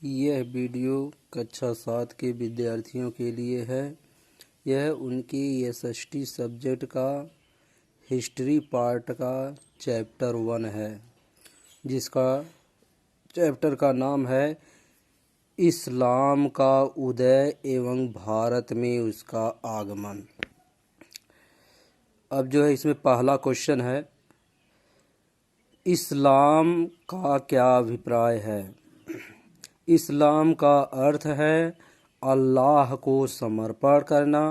यह वीडियो कक्षा 7 के विद्यार्थियों के लिए है। यह उनके एसएसटी सब्जेक्ट का हिस्ट्री पार्ट का चैप्टर 1 है, जिसका चैप्टर का नाम है इस्लाम का उदय एवं भारत में उसका आगमन। अब जो है इसमें पहला क्वेश्चन है, इस्लाम का क्या अभिप्राय है। इस्लाम का अर्थ है अल्लाह को समर्पण करना।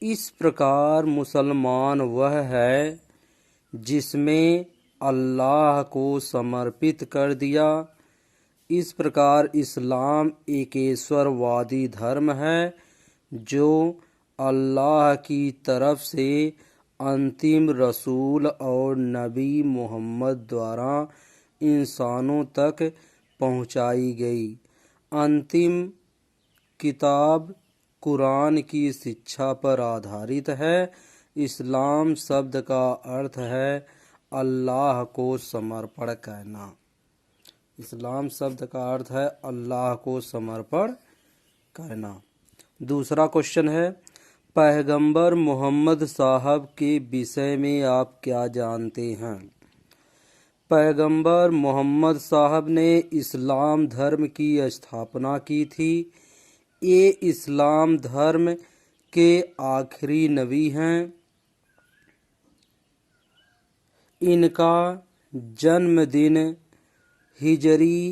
इस प्रकार मुसलमान वह है जिसमें अल्लाह को समर्पित कर दिया। इस प्रकार इस्लाम एकेश्वरवादी धर्म है जो अल्लाह की तरफ से अंतिम रसूल और नबी मोहम्मद द्वारा इंसानों तक पहुंचाई गई अंतिम किताब कुरान की शिक्षा पर आधारित है। इस्लाम शब्द का अर्थ है अल्लाह को समर्पण करना। इस्लाम शब्द का अर्थ है अल्लाह को समर्पण करना। दूसरा क्वेश्चन है, पैगंबर मोहम्मद साहब के विषय में आप क्या जानते हैं। पैगंबर मोहम्मद साहब ने इस्लाम धर्म की स्थापना की थी। ये इस्लाम धर्म के आखिरी नबी हैं। इनका जन्मदिन हिजरी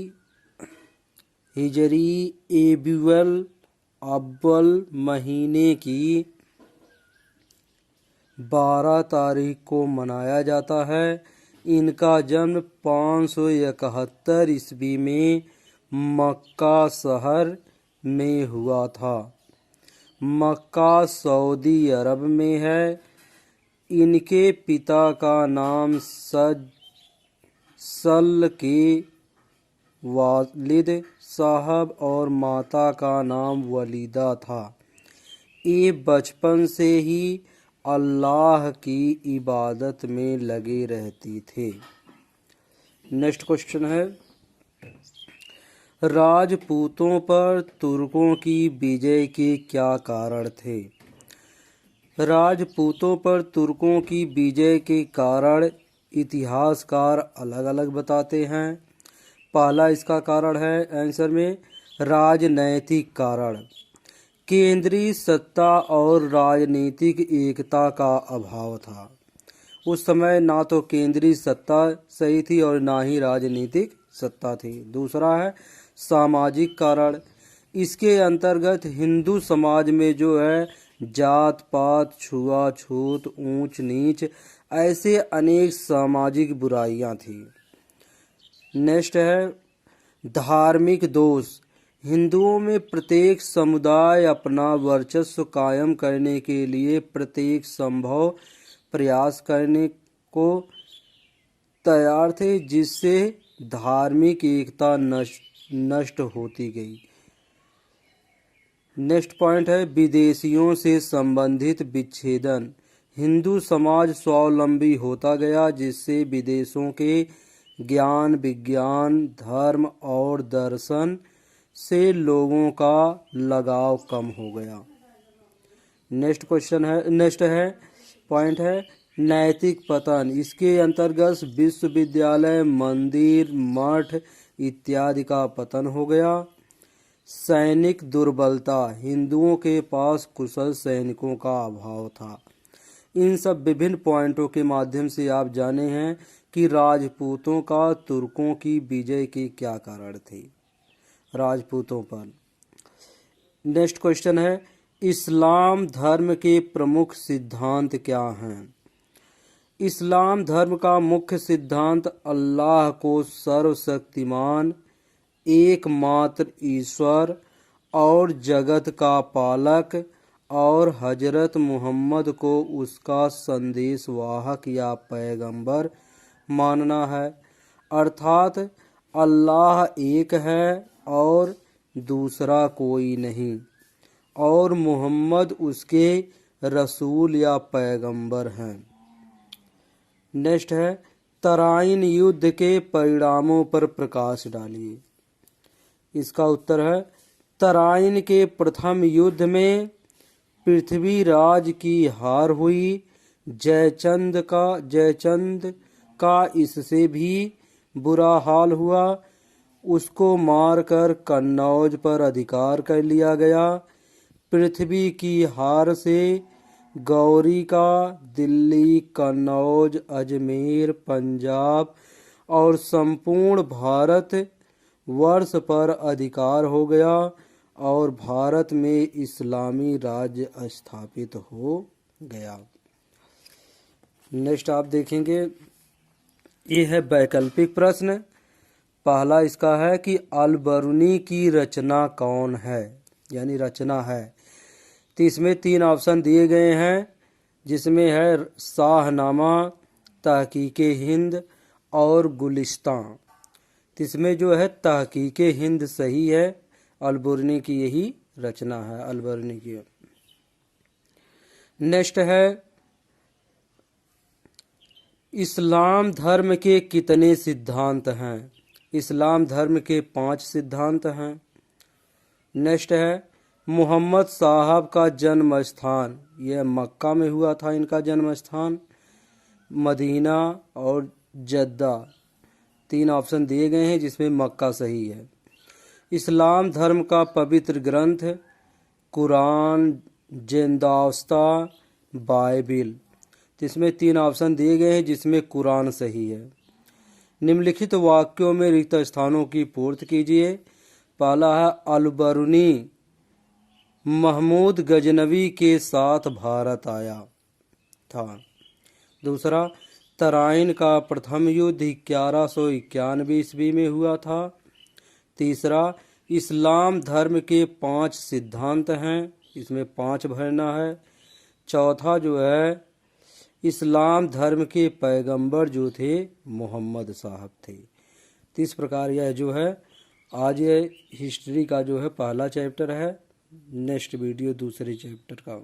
एबिउल अव्वल महीने की 12 तारीख को मनाया जाता है। इनका जन्म 571 ईस्वी में मक्का शहर में हुआ था। मक्का सऊदी अरब में है। इनके पिता का नाम सल के वालिद साहब और माता का नाम वलीदा था। ये बचपन से ही अल्लाह की इबादत में लगे रहती थे। नेक्स्ट क्वेश्चन है, राजपूतों पर तुर्कों की विजय के क्या कारण थे। राजपूतों पर तुर्कों की विजय के कारण इतिहासकार अलग अलग बताते हैं। पहला इसका कारण है आंसर में राजनैतिक कारण। केंद्रीय सत्ता और राजनीतिक एकता का अभाव था। उस समय ना तो केंद्रीय सत्ता सही थी और ना ही राजनीतिक सत्ता थी। दूसरा है सामाजिक कारण। इसके अंतर्गत हिंदू समाज में जो है जात पात, छुआछूत, ऊंच नीच ऐसे अनेक सामाजिक बुराइयां थी। नेक्स्ट है धार्मिक दोष। हिंदुओं में प्रत्येक समुदाय अपना वर्चस्व कायम करने के लिए प्रत्येक संभव प्रयास करने को तैयार थे, जिससे धार्मिक एकता नष्ट होती गई। नेक्स्ट पॉइंट है विदेशियों से संबंधित विच्छेदन। हिंदू समाज स्वावलंबी होता गया, जिससे विदेशों के ज्ञान, विज्ञान, धर्म और दर्शन से लोगों का लगाव कम हो गया। नेक्स्ट है पॉइंट है नैतिक पतन। इसके अंतर्गत विश्वविद्यालय, मंदिर, मठ इत्यादि का पतन हो गया। सैनिक दुर्बलता। हिंदुओं के पास कुशल सैनिकों का अभाव था। इन सब विभिन्न पॉइंटों के माध्यम से आप जाने हैं कि राजपूतों का तुर्कों की विजय के क्या कारण थे राजपूतों पर। नेक्स्ट क्वेश्चन है, इस्लाम धर्म के प्रमुख सिद्धांत क्या हैं। इस्लाम धर्म का मुख्य सिद्धांत अल्लाह को सर्वशक्तिमान, एकमात्र ईश्वर और जगत का पालक और हजरत मोहम्मद को उसका संदेशवाहक या पैगंबर मानना है। अर्थात अल्लाह एक है और दूसरा कोई नहीं और मोहम्मद उसके रसूल या पैगंबर हैं। नेक्स्ट है तराइन युद्ध के परिणामों पर प्रकाश डालिए। इसका उत्तर है तराइन के प्रथम युद्ध में पृथ्वीराज की हार हुई। जयचंद का इससे भी बुरा हाल हुआ। उसको मारकर कन्नौज पर अधिकार कर लिया गया। पृथ्वी की हार से गौरी का दिल्ली, कन्नौज, अजमेर, पंजाब और संपूर्ण भारत वर्ष पर अधिकार हो गया और भारत में इस्लामी राज्य स्थापित हो गया। नेक्स्ट आप देखेंगे, ये है वैकल्पिक प्रश्न। पहला इसका है कि अल बरूनी की रचना कौन है, यानी रचना है। तो इसमें 3 ऑप्शन दिए गए हैं, जिसमें है शाहनामा, तहकीके हिंद और गुलिस्तां। तो इसमें जो है तहकीके हिंद सही है, अल बरूनी की यही रचना है, अल बरूनी की। नेक्स्ट है इस्लाम धर्म के कितने सिद्धांत हैं। इस्लाम धर्म के 5 सिद्धांत हैं। नेक्स्ट है मोहम्मद साहब का जन्म स्थान, यह मक्का में हुआ था इनका जन्म स्थान, मदीना और जद्दा। 3 ऑप्शन दिए गए हैं, जिसमें मक्का सही है। इस्लाम धर्म का पवित्र ग्रंथ कुरान, ज़ेंदावस्ता, बाइबिल। इसमें 3 ऑप्शन दिए गए हैं, जिसमें कुरान सही है। निम्नलिखित वाक्यों में रिक्त स्थानों की पूर्ति कीजिए। पहला है अल बरूनी महमूद गजनवी के साथ भारत आया था। दूसरा, तराइन का प्रथम युद्ध 1191 ईस्वी में हुआ था। तीसरा, इस्लाम धर्म के 5 सिद्धांत हैं, इसमें 5 भरना है। चौथा जो है इस्लाम धर्म के पैगंबर जो थे मोहम्मद साहब थे। तो इस प्रकार यह जो है आज ये हिस्ट्री का जो है पहला चैप्टर है। नेक्स्ट वीडियो दूसरे चैप्टर का।